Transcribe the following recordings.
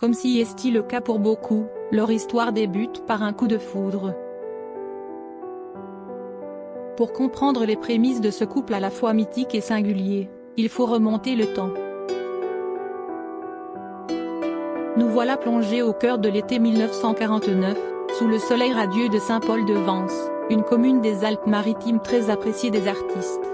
Comme si est le cas pour beaucoup, leur histoire débute par un coup de foudre. Pour comprendre les prémices de ce couple à la fois mythique et singulier, il faut remonter le temps. Nous voilà plongés au cœur de l'été 1949, sous le soleil radieux de Saint-Paul-de-Vence, une commune des Alpes-Maritimes très appréciée des artistes.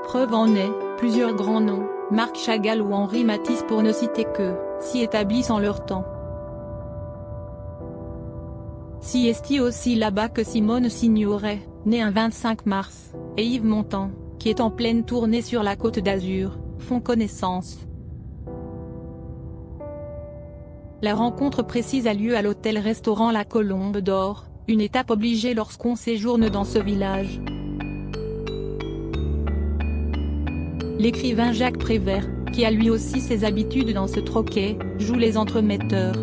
Preuve en est, plusieurs grands noms, Marc Chagall ou Henri Matisse pour ne citer que, s'y établissent en leur temps. S'y est aussi là-bas que Simone Signoret, née un 25 mars, et Yves Montand, qui est en pleine tournée sur la Côte d'Azur, font connaissance. La rencontre précise a lieu à l'hôtel-restaurant La Colombe d'Or, une étape obligée lorsqu'on séjourne dans ce village. L'écrivain Jacques Prévert, qui a lui aussi ses habitudes dans ce troquet, joue les entremetteurs.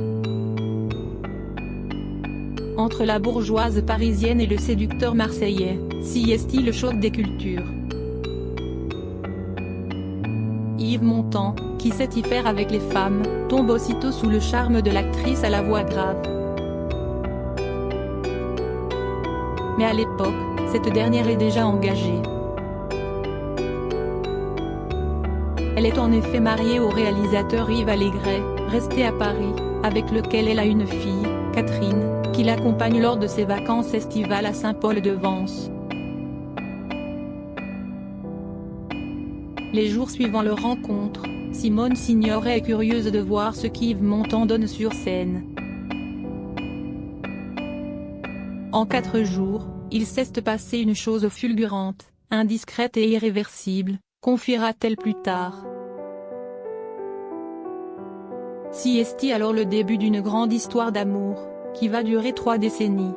Entre la bourgeoise parisienne et le séducteur marseillais, s'y est le choc des cultures. Yves Montand, qui sait y faire avec les femmes, tombe aussitôt sous le charme de l'actrice à la voix grave. Mais à l'époque, cette dernière est déjà engagée. Elle est en effet mariée au réalisateur Yves Allégret, resté à Paris, avec lequel elle a une fille, Catherine, qui l'accompagne lors de ses vacances estivales à Saint-Paul-de-Vence. Les jours suivant leur rencontre, Simone Signoret est curieuse de voir ce qu'Yves Montand donne sur scène. En 4 jours, il sait passer une chose fulgurante, indiscrète et irréversible, confiera-t-elle plus tard. S'y est alors le début d'une grande histoire d'amour, qui va durer 3 décennies.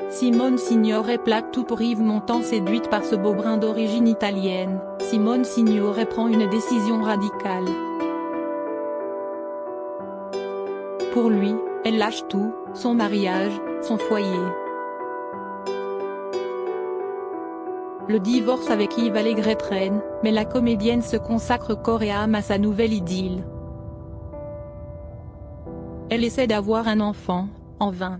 Simone Signoret plaque tout pour Yves Montand. Séduite par ce beau brin d'origine italienne, Simone Signoret prend une décision radicale. Pour lui, elle lâche tout, son mariage, son foyer. Le divorce avec Yves Allégret traîne, mais la comédienne se consacre corps et âme à sa nouvelle idylle. Elle essaie d'avoir un enfant, en vain.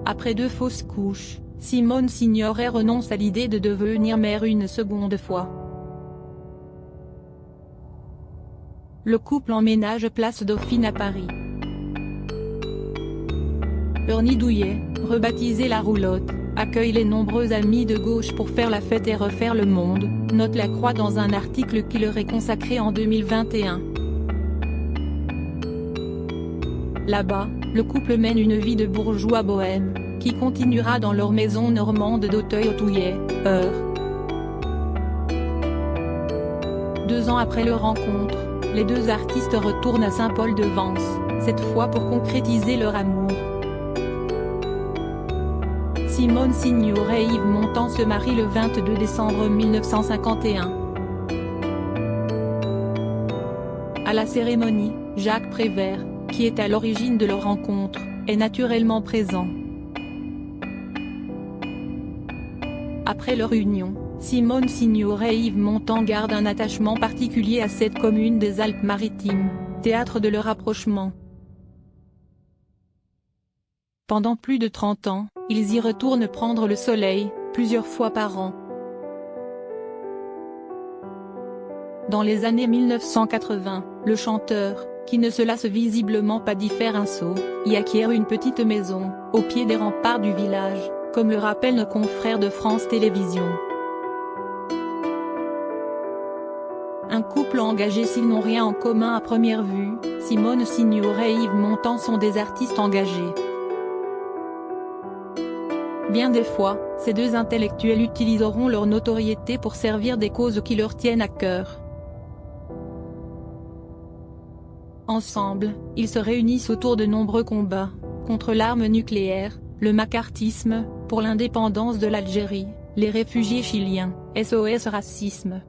Après 2 fausses couches, Simone Signoret renonce à l'idée de devenir mère une seconde fois. Le couple emménage place Dauphine à Paris. Leur nid douillet, rebaptisé La Roulotte, accueille les nombreux amis de gauche pour faire la fête et refaire le monde, note La Croix dans un article qui leur est consacré en 2021. Là-bas, le couple mène une vie de bourgeois bohème, qui continuera dans leur maison normande d'Auteuil-Touillet, Eure. 2 ans après leur rencontre, les 2 artistes retournent à Saint-Paul-de-Vence, cette fois pour concrétiser leur amour. Simone Signoret et Yves Montand se marient le 22 décembre 1951. À la cérémonie, Jacques Prévert, qui est à l'origine de leur rencontre, est naturellement présent. Après leur union, Simone Signoret et Yves Montand gardent un attachement particulier à cette commune des Alpes-Maritimes, théâtre de leur rapprochement. Pendant plus de 30 ans, ils y retournent prendre le soleil, plusieurs fois par an. Dans les années 1980, le chanteur, qui ne se lasse visiblement pas d'y faire un saut, y acquiert une petite maison, au pied des remparts du village, comme le rappellent nos confrères de France Télévisions. Un couple engagé s'ils n'ont rien en commun à première vue, Simone Signoret et Yves Montand sont des artistes engagés. Bien des fois, ces 2 intellectuels utiliseront leur notoriété pour servir des causes qui leur tiennent à cœur. Ensemble, ils se réunissent autour de nombreux combats, contre l'arme nucléaire, le macartisme, pour l'indépendance de l'Algérie, les réfugiés chiliens, SOS Racisme.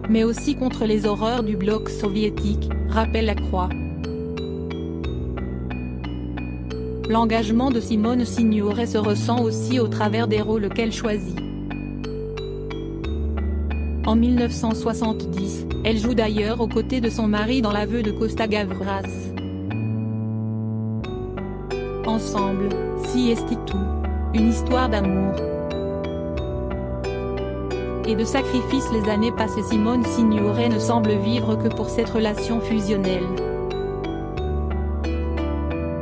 Mais aussi contre les horreurs du bloc soviétique, rappelle La Croix. L'engagement de Simone Signoret se ressent aussi au travers des rôles qu'elle choisit. En 1970, elle joue d'ailleurs aux côtés de son mari dans L'aveu de Costa Gavras. Ensemble, Si esti tu, une histoire d'amour et de sacrifice. Les années passées, Simone Signoret ne semble vivre que pour cette relation fusionnelle.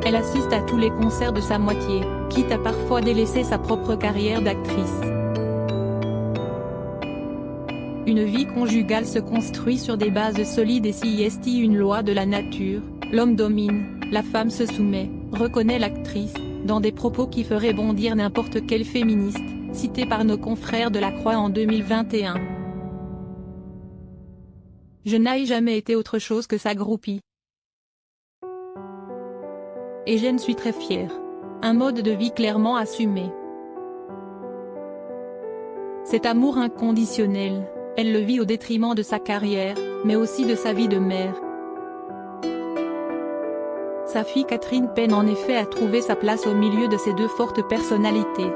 Elle assiste à tous les concerts de sa moitié, quitte à parfois délaisser sa propre carrière d'actrice. Une vie conjugale se construit sur des bases solides et si est une loi de la nature, l'homme domine, la femme se soumet, reconnaît l'actrice, dans des propos qui feraient bondir n'importe quel féministe, cité par nos confrères de La Croix en 2021. Je n'ai jamais été autre chose que sa groupie. Et j'en suis très fière. Un mode de vie clairement assumé. Cet amour inconditionnel, elle le vit au détriment de sa carrière, mais aussi de sa vie de mère. Sa fille Catherine peine en effet à trouver sa place au milieu de ces deux fortes personnalités.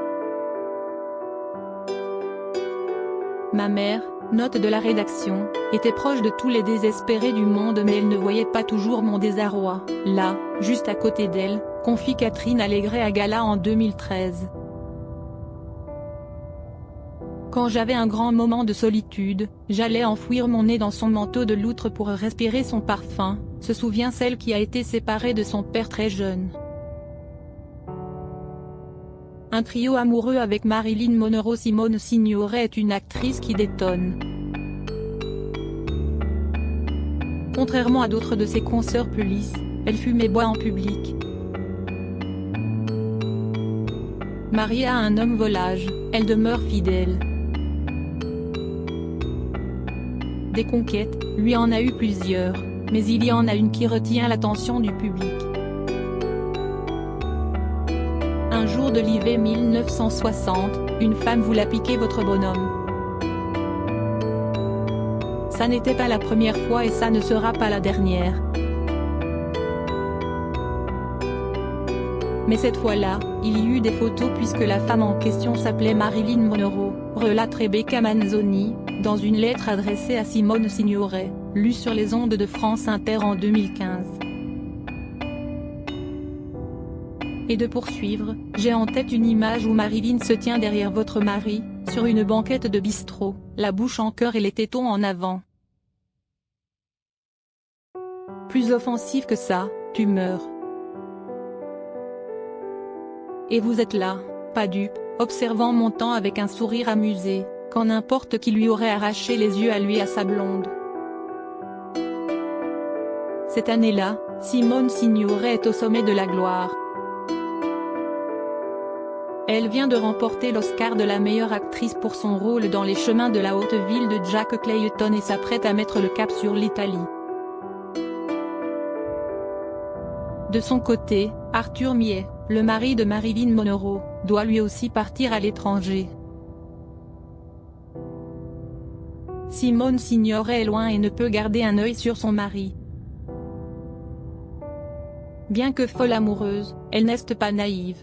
Ma mère, note de la rédaction, était proche de tous les désespérés du monde mais elle ne voyait pas toujours mon désarroi, là, juste à côté d'elle, confie Catherine Allégret à Gala en 2013. Quand j'avais un grand moment de solitude, j'allais enfouir mon nez dans son manteau de loutre pour respirer son parfum, se souvient celle qui a été séparée de son père très jeune. Un trio amoureux avec Marilyn Monroe. Simone Signoret est une actrice qui détonne. Contrairement à d'autres de ses consoeurs plus lisses, elle fume et boit en public. Mariée à un homme volage, elle demeure fidèle. Des conquêtes, lui en a eu plusieurs, mais il y en a une qui retient l'attention du public. Un jour de l'hiver 1960, une femme voulait piquer votre bonhomme. Ça n'était pas la première fois et ça ne sera pas la dernière. Mais cette fois-là, il y eut des photos puisque la femme en question s'appelait Marilyn Monroe, relate Rebecca Manzoni, dans une lettre adressée à Simone Signoret, lue sur les ondes de France Inter en 2015. Et de poursuivre, j'ai en tête une image où Marilyn se tient derrière votre mari, sur une banquette de bistrot, la bouche en cœur et les tétons en avant. Plus offensif que ça, tu meurs. Et vous êtes là, pas dupe, observant mon temps avec un sourire amusé, quand n'importe qui lui aurait arraché les yeux à lui et à sa blonde. Cette année-là, Simone Signoret est au sommet de la gloire. Elle vient de remporter l'Oscar de la meilleure actrice pour son rôle dans Les Chemins de la Haute Ville de Jack Clayton et s'apprête à mettre le cap sur l'Italie. De son côté, Arthur Millet, le mari de Marilyn Monroe, doit lui aussi partir à l'étranger. Simone Signoret est loin et ne peut garder un œil sur son mari. Bien que folle amoureuse, elle n'est pas naïve.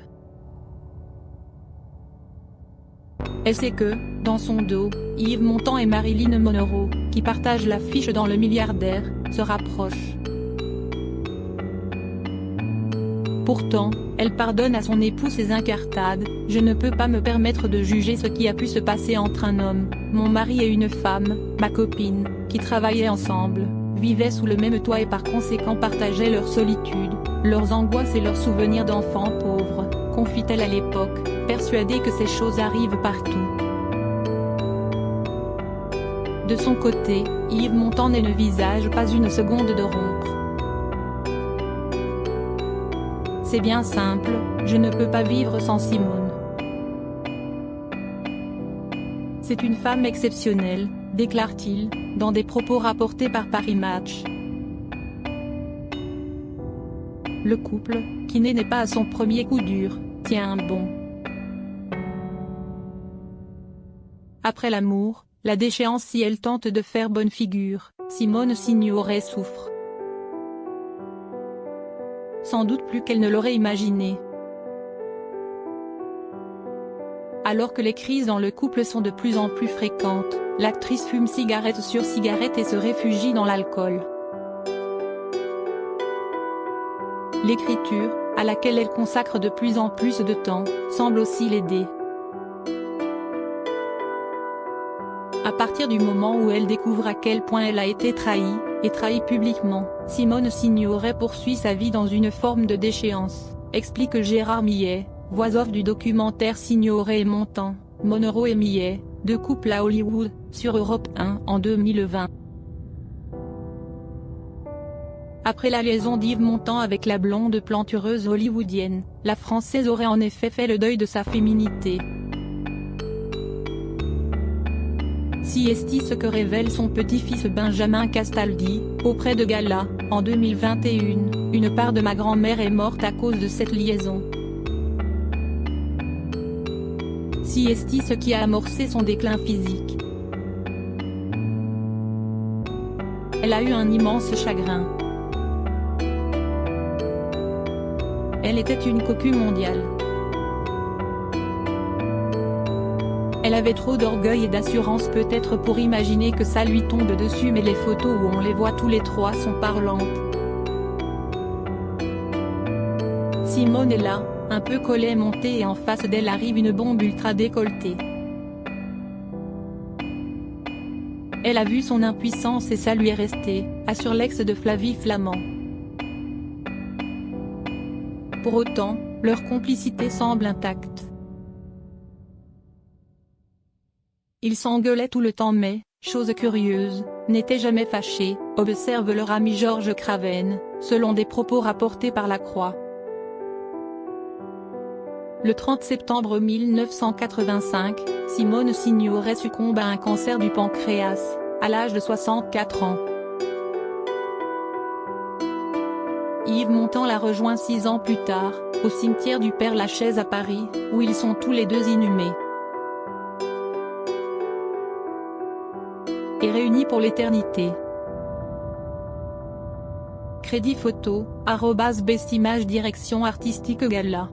Elle sait que, dans son dos, Yves Montand et Marilyn Monroe, qui partagent l'affiche dans Le Milliardaire, se rapprochent. Pourtant, elle pardonne à son époux ses incartades. Je ne peux pas me permettre de juger ce qui a pu se passer entre un homme, mon mari et une femme, ma copine, qui travaillaient ensemble, vivaient sous le même toit et par conséquent partageaient leur solitude, leurs angoisses et leurs souvenirs d'enfants pauvres, confie-t-elle à l'époque, persuadée que ces choses arrivent partout. De son côté, Yves Montand ne visage pas une seconde de rompre. C'est bien simple, je ne peux pas vivre sans Simone. C'est une femme exceptionnelle, déclare-t-il, dans des propos rapportés par Paris Match. Le couple, qui n'est pas à son premier coup dur, tient un bon. Après l'amour, la déchéance si elle tente de faire bonne figure, Simone Signoret souffre. Sans doute plus qu'elle ne l'aurait imaginé. Alors que les crises dans le couple sont de plus en plus fréquentes, l'actrice fume cigarette sur cigarette et se réfugie dans l'alcool. L'écriture, à laquelle elle consacre de plus en plus de temps, semble aussi l'aider. À partir du moment où elle découvre à quel point elle a été trahie, et trahie publiquement, Simone Signoret poursuit sa vie dans une forme de déchéance, explique Gérard Millet, voix off du documentaire Signoret et Montand, Monroe et Millet, deux couples à Hollywood, sur Europe 1 en 2020. Après la liaison d'Yves Montand avec la blonde plantureuse hollywoodienne, la Française aurait en effet fait le deuil de sa féminité. Si est ce que révèle son petit-fils Benjamin Castaldi, auprès de Gala, en 2021, une part de ma grand-mère est morte à cause de cette liaison. Si est ce qui a amorcé son déclin physique. Elle a eu un immense chagrin. Elle était une cocu mondiale. Elle avait trop d'orgueil et d'assurance peut-être pour imaginer que ça lui tombe dessus, mais les photos où on les voit tous les trois sont parlantes. Simone est là, un peu collet monté et en face d'elle arrive une bombe ultra décolletée. Elle a vu son impuissance et ça lui est resté, assure l'ex de Flavie Flament. Pour autant, leur complicité semble intacte. Ils s'engueulaient tout le temps mais, chose curieuse, n'étaient jamais fâchés, observe leur ami Georges Craven, selon des propos rapportés par La Croix. Le 30 septembre 1985, Simone Signoret succombe à un cancer du pancréas, à l'âge de 64 ans. Yves Montand la rejoint 6 ans plus tard, au cimetière du Père-Lachaise à Paris, où ils sont tous les deux inhumés. Et réunis pour l'éternité. Crédit photo, @bestimage direction artistique Gala.